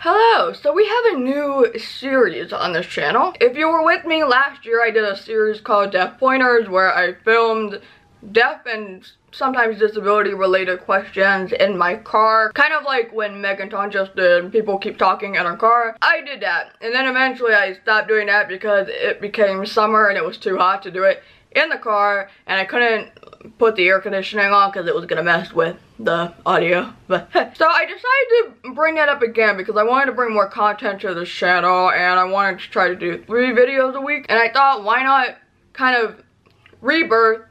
Hello, so we have a new series on this channel. If you were with me last year, I did a series called Deaf Pointers where I filmed deaf and sometimes disability related questions in my car. Kind of like when Megan just did People Keep Talking in Her Car. I did that, and then eventually I stopped doing that because it became summer and it was too hot to do it in the car, and I couldn't put the air conditioning on because it was gonna mess with the audio. But so I decided to bring that up again because I wanted to bring more content to this channel, and I wanted to try to do 3 videos a week, and I thought, why not kind of rebirth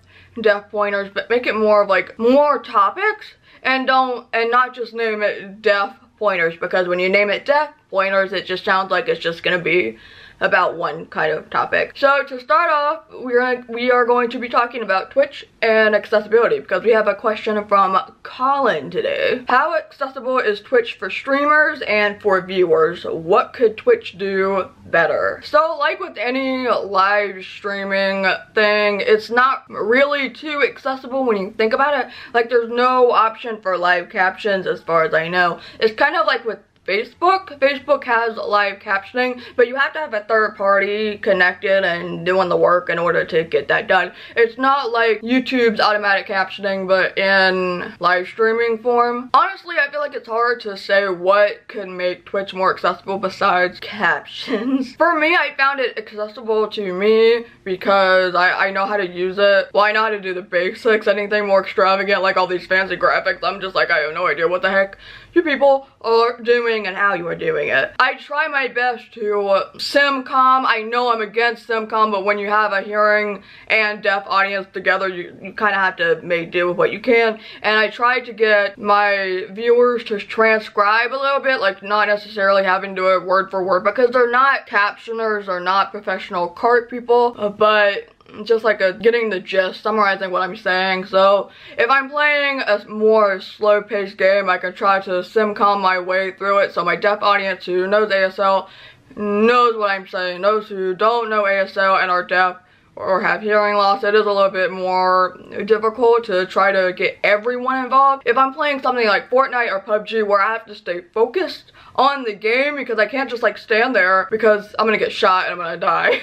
Deaf Pointers, but make it more of like more topics, and not just name it Deaf Pointers, because when you name it Deaf Pointers, it just sounds like it's just gonna be about one kind of topic. So to start off, we are going to be talking about Twitch and accessibility, because we have a question from Colin today. How accessible is Twitch for streamers and for viewers? What could Twitch do better? So like with any live streaming thing, it's not really too accessible when you think about it. Like, there's no option for live captions as far as I know. It's kind of like with Facebook. Facebook has live captioning, but you have to have a third party connected and doing the work in order to get that done. It's not like YouTube's automatic captioning, but in live streaming form. Honestly, I feel like it's hard to say what could make Twitch more accessible besides captions. For me, I found it accessible to me because I know how to use it. Well, I know how to do the basics. Anything more extravagant, like all these fancy graphics, I'm just like, I have no idea what the heck you people are doing and how you are doing it. I try my best to simcom. I know I'm against simcom, but when you have a hearing and deaf audience together, you kind of have to make do with what you can. And I try to get my viewers to transcribe a little bit, like not necessarily having to do it word for word, because they're not captioners or not professional cart people, but just like getting the gist, summarizing what I'm saying. So if I'm playing a more slow-paced game, I can try to simcom my way through it, so my deaf audience who knows ASL knows what I'm saying. Those who don't know ASL and are deaf or have hearing loss, it is a little bit more difficult to try to get everyone involved. If I'm playing something like Fortnite or PUBG where I have to stay focused on the game, because I can't just like stand there because I'm gonna get shot and I'm gonna die.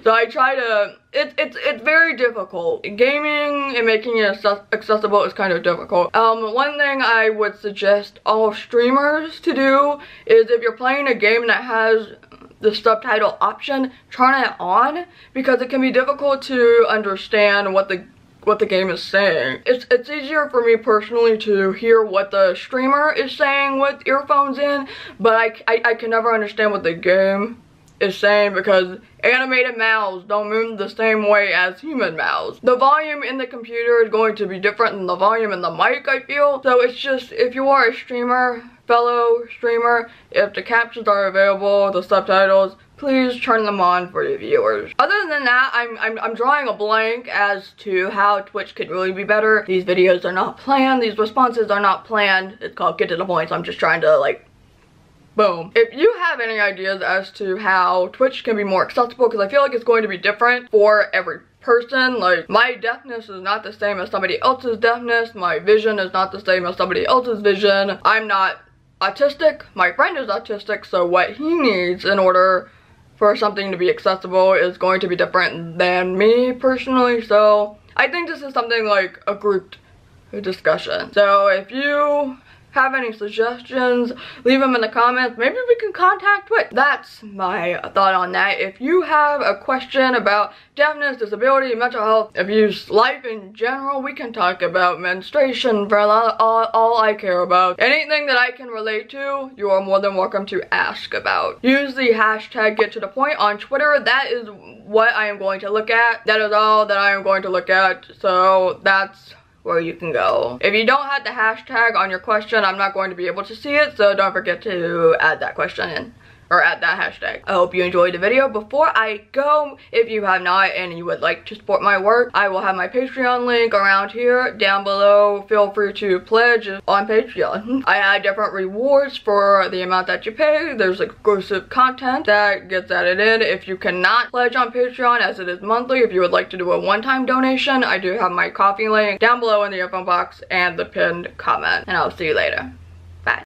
So I try to, it's very difficult. Gaming and making it accessible is kind of difficult. One thing I would suggest all streamers to do is, if you're playing a game that has the subtitle option, turn it on, because it can be difficult to understand what the game is saying. It's easier for me personally to hear what the streamer is saying with earphones in, but I can never understand what the game is saying because animated mouths don't move the same way as human mouths. The volume in the computer is going to be different than the volume in the mic, I feel. So it's just, if you are a streamer, fellow streamer, if the captions are available, the subtitles, please turn them on for your viewers. Other than that, I'm drawing a blank as to how Twitch could really be better. These videos are not planned, these responses are not planned. It's called Get to the Point, so I'm just trying to like, boom. If you have any ideas as to how Twitch can be more accessible, because I feel like it's going to be different for every person. Like, my deafness is not the same as somebody else's deafness. My vision is not the same as somebody else's vision. I'm not autistic. My friend is autistic, so what he needs in order for something to be accessible is going to be different than me personally. So I think this is something like a group discussion. So if you have any suggestions, leave them in the comments. Maybe we can contact Twitch. That's my thought on that. If you have a question about deafness, disability, mental health, abuse, life in general, we can talk about menstruation for all I care about. Anything that I can relate to, you are more than welcome to ask about. Use the hashtag #GetToThePoint on Twitter. That is what I am going to look at. That is all that I am going to look at. So that's where you can go. If you don't have the hashtag on your question, I'm not going to be able to see it, so don't forget to add that question in, or add that hashtag. I hope you enjoyed the video. Before I go, if you have not and you would like to support my work, I will have my Patreon link around here down below. Feel free to pledge on Patreon. I add different rewards for the amount that you pay. There's exclusive content that gets added in. If you cannot pledge on Patreon, as it is monthly, if you would like to do a one-time donation, I do have my coffee link down below in the info box and the pinned comment. And I'll see you later.